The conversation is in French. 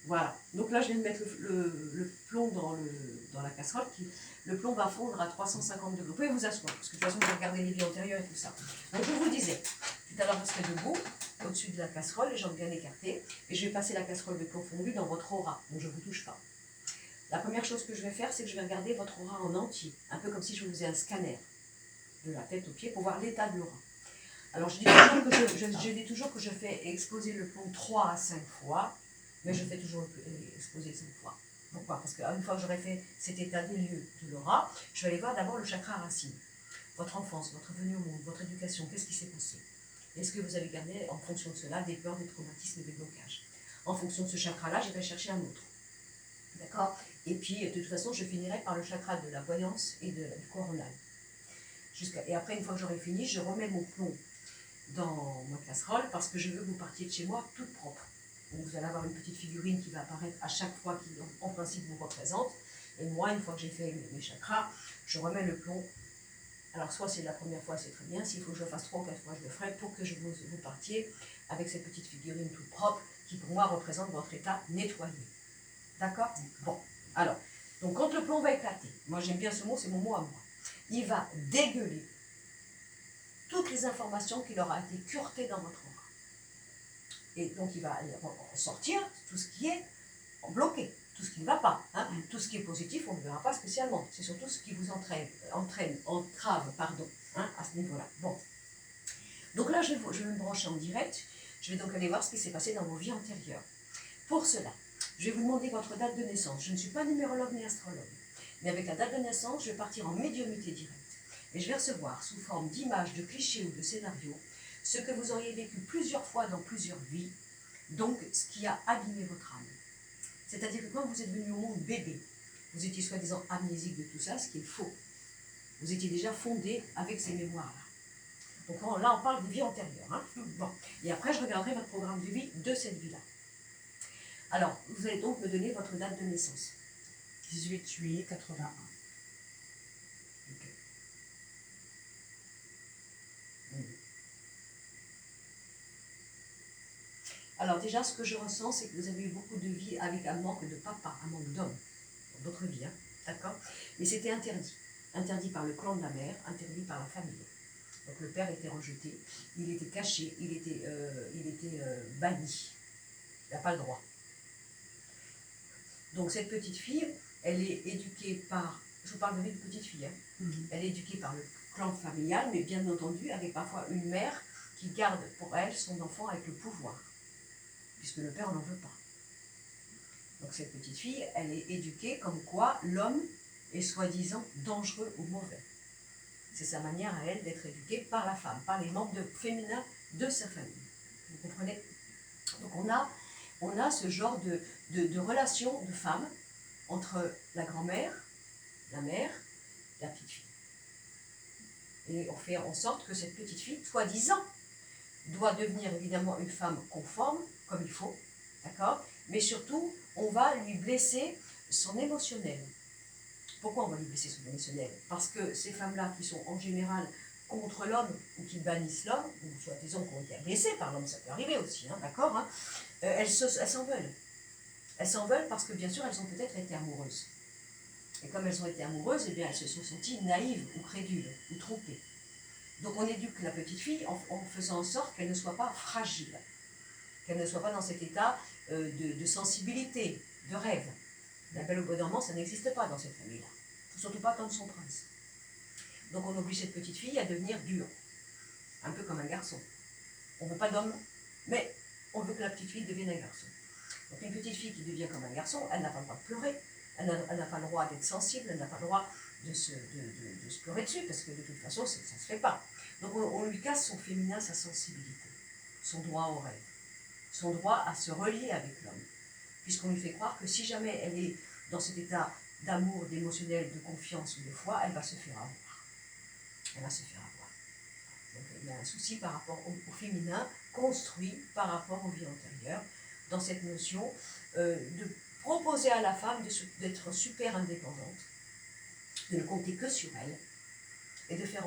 Voilà. Donc là, je viens de mettre le plomb dans la casserole. Le plomb va fondre à 350 degrés. Vous pouvez vous asseoir, parce que de toute façon, vous regardez les vies antérieures et tout ça. Donc je vous disais, tout à l'heure, je serai debout, au-dessus de la casserole, les jambes bien écartées, et je vais passer la casserole de plomb fondu dans votre aura. Donc je ne vous touche pas. La première chose que je vais faire, c'est que je vais regarder votre aura en entier, un peu comme si je vous faisais un scanner de la tête aux pieds pour voir l'état de l'aura. Alors je dis toujours que je fais exploser le plomb 3 à 5 fois, mais je fais toujours exploser 5 fois. Pourquoi? Parce qu'une fois que j'aurai fait cet état des lieux de l'aura, je vais aller voir d'abord le chakra racine. Votre enfance, votre venue au monde, votre éducation, qu'est-ce qui s'est passé? Est-ce que vous avez gardé en fonction de cela des peurs, des traumatismes et des blocages? En fonction de ce chakra-là, j'irai chercher un autre. D'accord? Et puis, de toute façon, je finirai par le chakra de la voyance et du coronal. Et après, une fois que j'aurai fini, je remets mon plomb dans ma casserole parce que je veux que vous partiez de chez moi toute propre. Donc vous allez avoir une petite figurine qui va apparaître à chaque fois qui, en principe, vous représente. Et moi, une fois que j'ai fait mes chakras, je remets le plomb. Alors, soit c'est la première fois, c'est très bien. S'il faut que je le fasse 3 ou 4 fois, je le ferai pour que vous partiez avec cette petite figurine toute propre qui, pour moi, représente votre état nettoyé. D'accord? Bon, alors, donc quand le plomb va éclater, moi j'aime bien ce mot, c'est mon mot à moi, il va dégueuler toutes les informations qu'il aura été curetées dans votre aura. Et donc il va sortir tout ce qui est bloqué, tout ce qui ne va pas. Hein. Tout ce qui est positif, on ne verra pas spécialement. C'est surtout ce qui vous entrave, hein, à ce niveau-là. Bon. Donc là, je vais me brancher en direct. Je vais donc aller voir ce qui s'est passé dans vos vies antérieures. Pour cela, je vais vous demander votre date de naissance. Je ne suis pas numérologue ni astrologue. Mais avec la date de naissance, je vais partir en médiumnité directe. Et je vais recevoir, sous forme d'images, de clichés ou de scénarios, ce que vous auriez vécu plusieurs fois dans plusieurs vies, donc ce qui a abîmé votre âme. C'est-à-dire que quand vous êtes venu au monde bébé, vous étiez soi-disant amnésique de tout ça, ce qui est faux. Vous étiez déjà fondé avec ces mémoires-là. Donc là, on parle des vies antérieures. Hein. Bon. Et après, je regarderai votre programme de vie de cette vie-là. Alors, vous allez donc me donner votre date de naissance. 18 juillet 81. Okay. Alors déjà, ce que je ressens, c'est que vous avez eu beaucoup de vies avec un manque de papa, un manque d'homme dans votre vie, hein, d'accord? Mais c'était interdit. Interdit par le clan de la mère, interdit par la famille. Donc le père était rejeté, il était caché, il était banni. Il n'a pas le droit. Donc cette petite fille, elle est éduquée par, je vous parle de petite fille, hein, elle est éduquée par le clan familial, mais bien entendu avec parfois une mère qui garde pour elle son enfant avec le pouvoir, puisque le père n'en veut pas. Donc cette petite fille, elle est éduquée comme quoi l'homme est soi-disant dangereux ou mauvais. C'est sa manière à elle d'être éduquée par la femme, par les membres féminins de sa famille. Vous comprenez? Donc on a ce genre de relation de femme entre la grand-mère, la mère, la petite fille. Et on fait en sorte que cette petite fille, soi-disant, doit devenir évidemment une femme conforme, comme il faut, d'accord? Mais surtout, on va lui blesser son émotionnel. Pourquoi on va lui blesser son émotionnel? Parce que ces femmes-là qui sont en général contre l'homme ou qui bannissent l'homme, ou soi-disant qui ont été blessées par l'homme, ça peut arriver aussi, hein, d'accord, hein, elles s'en veulent. Elles s'en veulent parce que bien sûr elles ont peut-être été amoureuses. Et comme elles ont été amoureuses, eh bien, elles se sont senties naïves ou crédules ou trompées. Donc on éduque la petite fille en faisant en sorte qu'elle ne soit pas fragile, qu'elle ne soit pas dans cet état de sensibilité, de rêve. La belle au bois dormant, ça n'existe pas dans cette famille-là. Surtout pas comme son prince. Donc on oblige cette petite fille à devenir dure, un peu comme un garçon. On ne veut pas d'homme, mais on veut que la petite fille devienne un garçon. Donc une petite fille qui devient comme un garçon, elle n'a pas le droit de pleurer, elle n'a pas le droit d'être sensible, elle n'a pas le droit de se pleurer dessus, parce que de toute façon, ça ne se fait pas. Donc on lui casse son féminin, sa sensibilité, son droit au rêve, son droit à se relier avec l'homme, puisqu'on lui fait croire que si jamais elle est dans cet état d'amour, d'émotionnel, de confiance ou de foi, elle va se faire avoir. Elle va se faire avoir. Donc il y a un souci par rapport au féminin, construit par rapport aux vies antérieures, dans cette notion de proposer à la femme d'être super indépendante, de ne compter que sur elle, et de faire